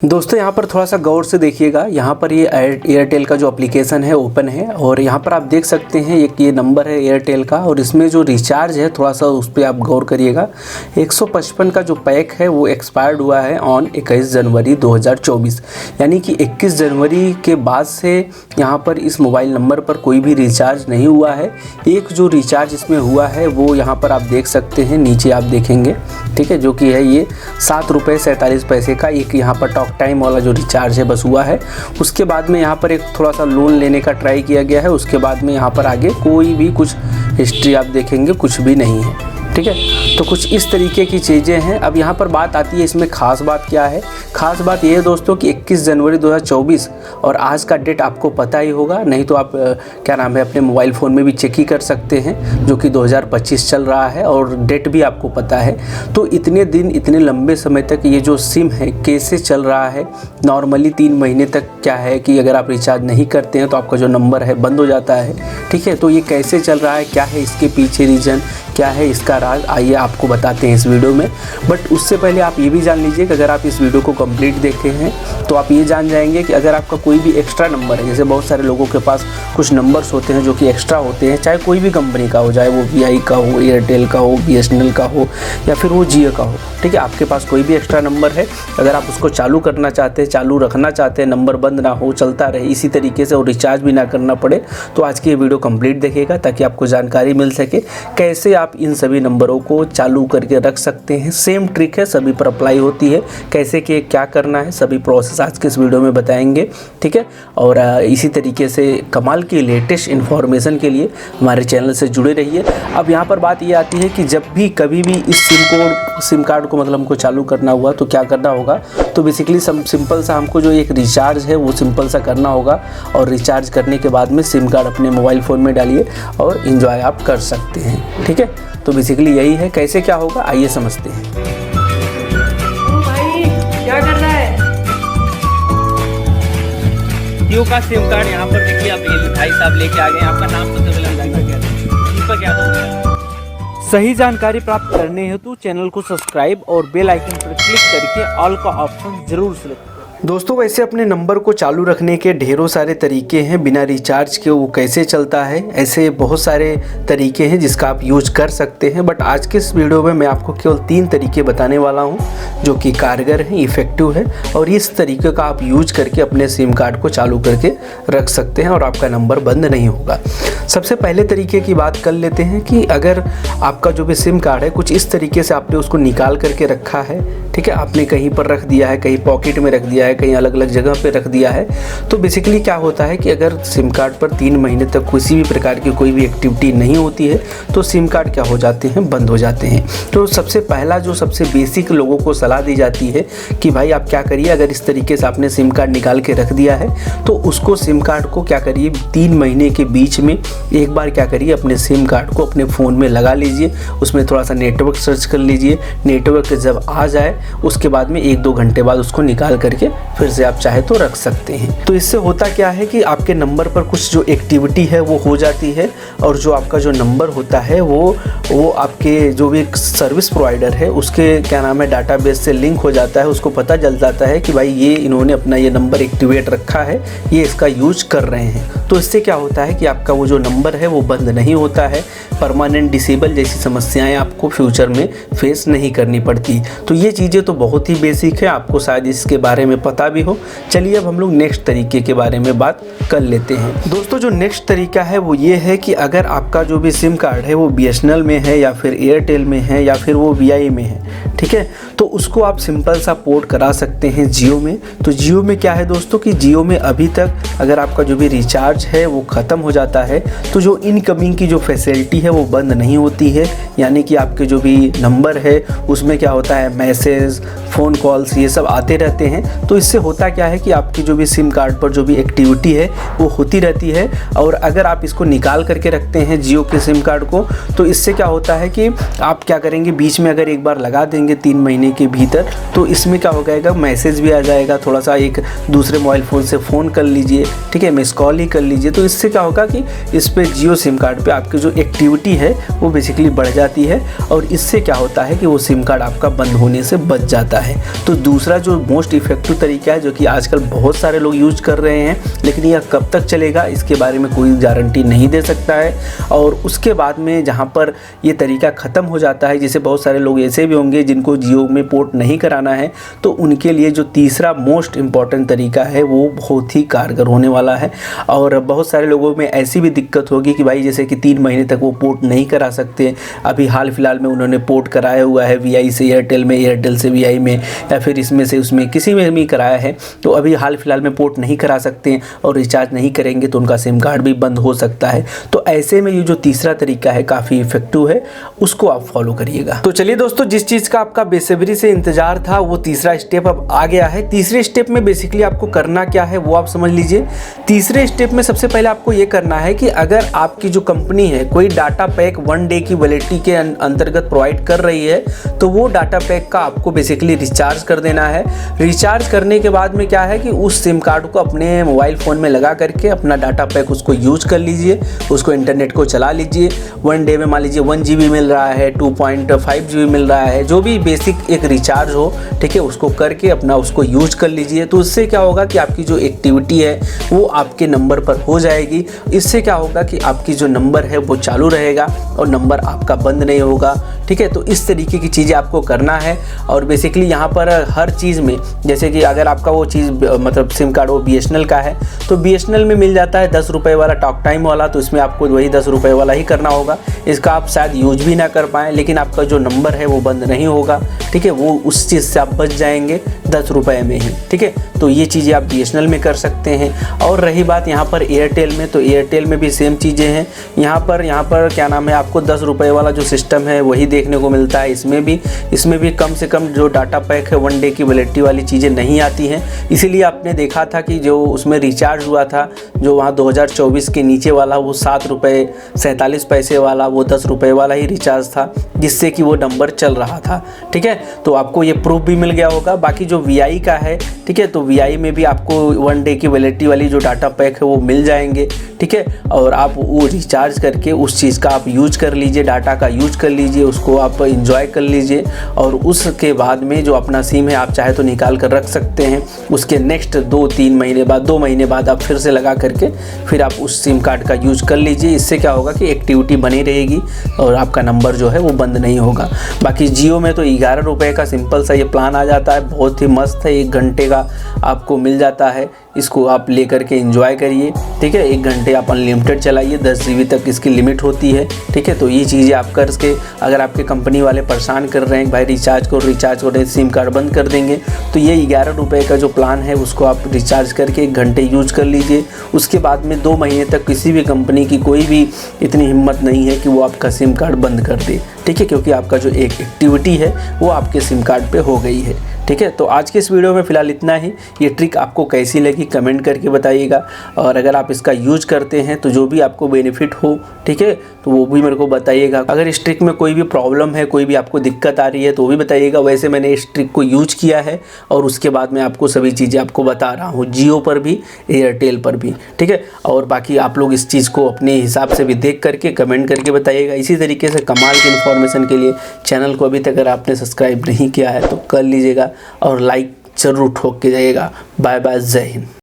दोस्तों यहाँ पर थोड़ा सा गौर से देखिएगा। यहाँ पर ये एयरटेल का जो एप्लीकेशन है ओपन है और यहाँ पर आप देख सकते हैं एक ये नंबर है एयरटेल का और इसमें जो रिचार्ज है थोड़ा सा उस पर आप गौर करिएगा। 155 का जो पैक है वो एक्सपायर्ड हुआ है ऑन 21 जनवरी 2024, यानी कि 21 जनवरी के बाद से यहाँ पर इस मोबाइल नंबर पर कोई भी रिचार्ज नहीं हुआ है। एक जो रिचार्ज इसमें हुआ है वो यहाँ पर आप देख सकते हैं, नीचे आप देखेंगे, ठीक है, जो कि है ये 7 रुपये 47 पैसे का एक यहाँ पर टॉक टाइम वाला जो रिचार्ज है बस हुआ है। उसके बाद में यहाँ पर एक थोड़ा सा लोन लेने का ट्राई किया गया है। उसके बाद में यहाँ पर आगे कोई भी कुछ हिस्ट्री आप देखेंगे कुछ भी नहीं है, ठीक है। तो कुछ इस तरीके की चीज़ें हैं। अब यहाँ पर बात आती है इसमें ख़ास बात क्या है। ख़ास बात ये है दोस्तों कि 21 जनवरी 2024 और आज का डेट आपको पता ही होगा, नहीं तो आप क्या नाम है अपने मोबाइल फ़ोन में भी चेक ही कर सकते हैं, जो कि 2025 चल रहा है और डेट भी आपको पता है। तो इतने दिन इतने लंबे समय तक ये जो सिम है कैसे चल रहा है। नॉर्मली 3 महीने तक क्या है कि अगर आप रिचार्ज नहीं करते हैं तो आपका जो नंबर है बंद हो जाता है, ठीक है। तो ये कैसे चल रहा है, क्या है इसके पीछे रीज़न, क्या है इसका राज, आइए आपको बताते हैं इस वीडियो में। बट उससे पहले आप ये भी जान लीजिए कि अगर आप इस वीडियो को कंप्लीट देखे हैं तो आप ये जान जाएंगे कि अगर आपका कोई भी एक्स्ट्रा नंबर है, जैसे बहुत सारे लोगों के पास कुछ नंबर्स होते हैं जो कि एक्स्ट्रा होते हैं, चाहे कोई भी कंपनी का हो, चाहे वो VI का हो, एयरटेल का हो, BSNL का हो या फिर वो जियो का हो, ठीक है। आपके पास कोई भी एक्स्ट्रा नंबर है, अगर आप उसको चालू करना चाहते हैं, चालू रखना चाहते हैं, नंबर बंद ना हो, चलता रहे इसी तरीके से और रिचार्ज भी ना करना पड़े, तो आज की ये वीडियो कंप्लीट देखिएगा ताकि आपको जानकारी मिल सके कैसे आप इन सभी नंबरों को चालू करके रख सकते हैं। सेम ट्रिक है, सभी पर अप्लाई होती है। कैसे कि क्या करना है सभी प्रोसेस आज के इस वीडियो में बताएंगे, ठीक है। और इसी तरीके से कमाल की लेटेस्ट इन्फॉर्मेशन के लिए हमारे चैनल से जुड़े रहिए। अब यहाँ पर बात ये आती है कि जब भी कभी भी इस सिम कार्ड को मतलब हमको चालू करना हुआ तो क्या करना होगा। तो बेसिकली सिंपल सा हमको जो एक रिचार्ज है वो सिंपल सा करना होगा और रिचार्ज करने के बाद में सिम कार्ड अपने मोबाइल फ़ोन में डालिए और इन्जॉय आप कर सकते हैं, ठीक है। तो बेसिकली यही है। कैसे क्या होगा आइए समझते हैं। भाई क्या कर रहा है? जियो का सिम कार्ड यहाँ पर देखिए, आप ये भाई साहब लेके आ गए। आपका नाम तो दीपक यादव। सही जानकारी प्राप्त करने हेतु चैनल को सब्सक्राइब और बेल आइकन पर क्लिक करके ऑल का ऑप्शन जरूर सिलेक्ट। दोस्तों वैसे अपने नंबर को चालू रखने के ढेरों सारे तरीके हैं, बिना रिचार्ज के वो कैसे चलता है, ऐसे बहुत सारे तरीके हैं जिसका आप यूज कर सकते हैं। बट आज के इस वीडियो में मैं आपको केवल 3 तरीके बताने वाला हूं जो कि कारगर हैं, इफ़ेक्टिव है और इस तरीके का आप यूज करके अपने सिम कार्ड को चालू करके रख सकते हैं और आपका नंबर बंद नहीं होगा। सबसे पहले तरीके की बात कर लेते हैं कि अगर आपका जो भी सिम कार्ड है कुछ इस तरीके से आपने उसको निकाल करके रखा है, ठीक है, आपने कहीं पर रख दिया है, कहीं पॉकेट में रख दिया है, कहीं अलग अलग जगह पे रख दिया है, तो बेसिकली क्या होता है कि अगर सिम कार्ड पर 3 महीने तक किसी भी प्रकार की कोई भी एक्टिविटी नहीं होती है तो सिम कार्ड क्या हो जाते हैं, बंद हो जाते हैं। तो सबसे पहला जो सबसे बेसिक लोगों को सलाह दी जाती है कि भाई आप क्या करिए, अगर इस तरीके से आपने सिम कार्ड निकाल के रख दिया है तो उसको सिम कार्ड को क्या करिए 3 महीने के बीच में एक बार क्या करिए अपने सिम कार्ड को अपने फ़ोन में लगा लीजिए, उसमें थोड़ा सा नेटवर्क सर्च कर लीजिए। नेटवर्क जब आ जाए उसके बाद में 1-2 घंटे बाद उसको निकाल करके फिर से आप चाहे तो रख सकते हैं। तो इससे होता क्या है कि आपके नंबर पर कुछ जो एक्टिविटी है वो हो जाती है और जो आपका जो नंबर होता है वो आपके जो भी सर्विस प्रोवाइडर है उसके क्या नाम है डाटाबेस से लिंक हो जाता है। उसको पता चल जाता है कि भाई ये इन्होंने अपना ये नंबर एक्टिवेट रखा है, ये इसका यूज कर रहे हैं। तो इससे क्या होता है कि आपका वो जो नंबर है वो बंद नहीं होता है, परमानेंट डिसेबल जैसी समस्याएं आपको फ्यूचर में फेस नहीं करनी पड़ती। तो ये चीज़ें तो बहुत ही बेसिक है, आपको शायद इसके बारे में पता भी हो। चलिए अब हम लोग नेक्स्ट तरीके के बारे में बात कर लेते हैं। दोस्तों जो नेक्स्ट तरीका है वो ये है कि अगर आपका जो भी सिम कार्ड है वो BSNL में है या फिर एयरटेल में है या फिर वो VI में है, ठीक है, तो उसको आप सिंपल सा पोर्ट करा सकते हैं जियो में। तो जियो में क्या है दोस्तों कि जियो में अभी तक अगर आपका जो भी रिचार्ज है वो ख़त्म हो जाता है तो जो इनकमिंग की जो फैसिलिटी है वो बंद नहीं होती है, यानी कि आपके जो भी नंबर है उसमें क्या होता है मैसेज, फ़ोन कॉल्स ये सब आते रहते हैं। तो इससे होता क्या है कि आपकी जो भी सिम कार्ड पर जो भी एक्टिविटी है वो होती रहती है। और अगर आप इसको निकाल करके रखते हैं जियो के सिम कार्ड को तो इससे क्या होता है कि आप क्या करेंगे, बीच में अगर एक बार लगा देंगे 3 महीने के भीतर तो इसमें क्या हो जाएगा, मैसेज भी आ जाएगा, थोड़ा सा एक दूसरे मोबाइल फ़ोन से फ़ोन कर लीजिए, ठीक है, मिस कॉल ही कर लीजिए। तो इससे क्या होगा कि इस पे जियो सिम कार्ड पे आपकी जो एक्टिविटी है वो बेसिकली बढ़ जाती है और इससे क्या होता है कि वो सिम कार्ड आपका बंद होने से बच जाता है। तो दूसरा जो मोस्ट इफेक्टिव तरीका है जो कि आजकल बहुत सारे लोग यूज कर रहे हैं, लेकिन यह कब तक चलेगा इसके बारे में कोई गारंटी नहीं दे सकता है। और उसके बाद में जहाँ पर ये तरीका ख़त्म हो जाता है, जैसे बहुत सारे लोग ऐसे भी होंगे जिनको जियो में पोर्ट नहीं कराना है, तो उनके लिए जो तीसरा मोस्ट इम्पॉर्टेंट तरीका है वो बहुत ही कारगर होने वाला है। और बहुत सारे लोगों में ऐसी भी दिक्कत होगी कि भाई जैसे कि 3 महीने तक वो पोर्ट नहीं करा सकते। अभी हाल फिलहाल में उन्होंने पोर्ट कराया हुआ है वीआई से एयरटेल में, एयरटेल से वीआई में, या फिर इसमें से उसमें किसी में भी कराया है, तो अभी हाल फिलहाल में पोर्ट नहीं करा सकते और रिचार्ज नहीं करेंगे तो उनका सिम कार्ड भी बंद हो सकता है। तो ऐसे में ये जो तीसरा तरीका है काफ़ी इफेक्टिव है, उसको आप फॉलो करिएगा। तो चलिए दोस्तों, जिस चीज़ का आपका बेसब्री से इंतजार था वो तीसरा स्टेप अब आ गया है। तीसरे स्टेप में बेसिकली आपको करना क्या है वो आप समझ लीजिए। तीसरे स्टेप में सबसे पहले आपको ये करना है कि अगर आपकी जो कंपनी है कोई डाटा पैक 1 डे की वैलिडिटी के अंतर्गत प्रोवाइड कर रही है, तो वो डाटा पैक का आपको बेसिकली रिचार्ज कर देना है। रिचार्ज करने के बाद में क्या है कि उस सिम कार्ड को अपने मोबाइल फ़ोन में लगा करके अपना डाटा पैक उसको यूज कर लीजिए, उसको इंटरनेट को चला लीजिए। 1 डे में मान लीजिए 1 GB मिल रहा है, 2.5 GB मिल रहा है, जो भी बेसिक एक रिचार्ज हो, ठीक है, उसको करके अपना उसको यूज कर लीजिए। तो उससे क्या होगा कि आपकी जो एक्टिविटी है वो आपके नंबर पर हो जाएगी। इससे क्या होगा कि आपकी जो नंबर है वो चालू रहेगा और नंबर आपका बंद नहीं होगा, ठीक है। तो इस तरीके की चीज़ें आपको करना है। और बेसिकली यहाँ पर हर चीज़ में, जैसे कि अगर आपका वो चीज़ मतलब सिम कार्ड वो BSNL का है, तो BSNL में मिल जाता है 10 रुपये वाला टॉक टाइम वाला, तो इसमें आपको वही 10 रुपये वाला ही करना होगा। इसका आप शायद यूज भी ना कर पाएँ, लेकिन आपका जो नंबर है वो बंद नहीं होगा, ठीक है। वो उस चीज़ से आप बच जाएंगे 10 रुपये में ही, ठीक है। तो ये चीज़ें आप BSNL में कर सकते हैं। और रही बात यहाँ पर एयरटेल में, तो एयरटेल में भी सेम चीज़ें हैं। यहाँ पर क्या नाम है, आपको 10 रुपये वाला जो सिस्टम है वही देखने को मिलता है। इसमें भी कम से कम जो डाटा पैक है 1 डे की वैलिडिटी वाली चीज़ें नहीं आती हैं। इसीलिए आपने देखा था कि जो उसमें रिचार्ज हुआ था, जो वहाँ 2024 के नीचे वाला, वो 7 रुपये 47 पैसे वाला, वो 10 रुपये वाला ही रिचार्ज था, जिससे कि वो नंबर चल रहा था, ठीक है। तो आपको ये प्रूफ भी मिल गया होगा। बाकी जो VI का है, ठीक है, तो VI में भी आपको 1 डे की वैलिडिटी वाली जो डाटा पैक है वो मिल जाएंगे, ठीक है। और आप वो रिचार्ज करके उस चीज़ का आप यूज कर लीजिए, डाटा का यूज कर लीजिए, उसको आप इंजॉय कर लीजिए। और उसके बाद में जो अपना सिम है आप चाहे तो निकाल कर रख सकते हैं। उसके नेक्स्ट 2 महीने बाद आप फिर से लगा करके फिर आप उस सिम कार्ड का यूज कर लीजिए। इससे क्या होगा कि एक्टिविटी बनी रहेगी और आपका नंबर जो है वो बंद नहीं होगा। बाकी जियो में तो 11 रुपये का सिंपल सा ये प्लान आ जाता है, बहुत ही मस्त है। 1 घंटे का आपको मिल जाता है, इसको आप ले करके एंजॉय करिए, ठीक है। 1 घंटे आप अनलिमिटेड चलाइए, 10 GB तक इसकी लिमिट होती है, ठीक है। तो ये चीज़ें आप करके, अगर आपके कंपनी वाले परेशान कर रहे हैं भाई रिचार्ज करो, सिम कार्ड बंद कर देंगे, तो ये 11 रुपये का जो प्लान है उसको आप रिचार्ज करके 1 घंटे यूज कर लीजिए। उसके बाद में 2 महीने तक किसी भी कंपनी की कोई भी इतनी हिम्मत नहीं है कि वो आपका सिम कार्ड बंद कर दे, ठीक है, क्योंकि आपका जो एक एक्टिविटी है वो आपके सिम कार्ड पे हो गई है, ठीक है। तो आज के इस वीडियो में फ़िलहाल इतना ही। ये ट्रिक आपको कैसी लगी कमेंट करके बताइएगा, और अगर आप इसका यूज करते हैं तो जो भी आपको बेनिफिट हो, ठीक है, तो वो भी मेरे को बताइएगा। अगर इस ट्रिक में कोई भी प्रॉब्लम है, कोई भी आपको दिक्कत आ रही है तो वो भी बताइएगा। वैसे मैंने इस ट्रिक को यूज किया है और उसके बाद मैं आपको सभी चीज़ें आपको बता रहा हूँ, जियो पर भी, एयरटेल पर भी, ठीक है। और बाकी आप लोग इस चीज़ को अपने हिसाब से भी देख करके कमेंट करके बताइएगा। इसी तरीके से कमाल की इन्फॉर्मेशन के लिए चैनल को अभी तक अगर आपने सब्सक्राइब नहीं किया है तो कर लीजिएगा और लाइक ज़रूर ठोक के जाइएगा। बाय बाय, जय हिंद।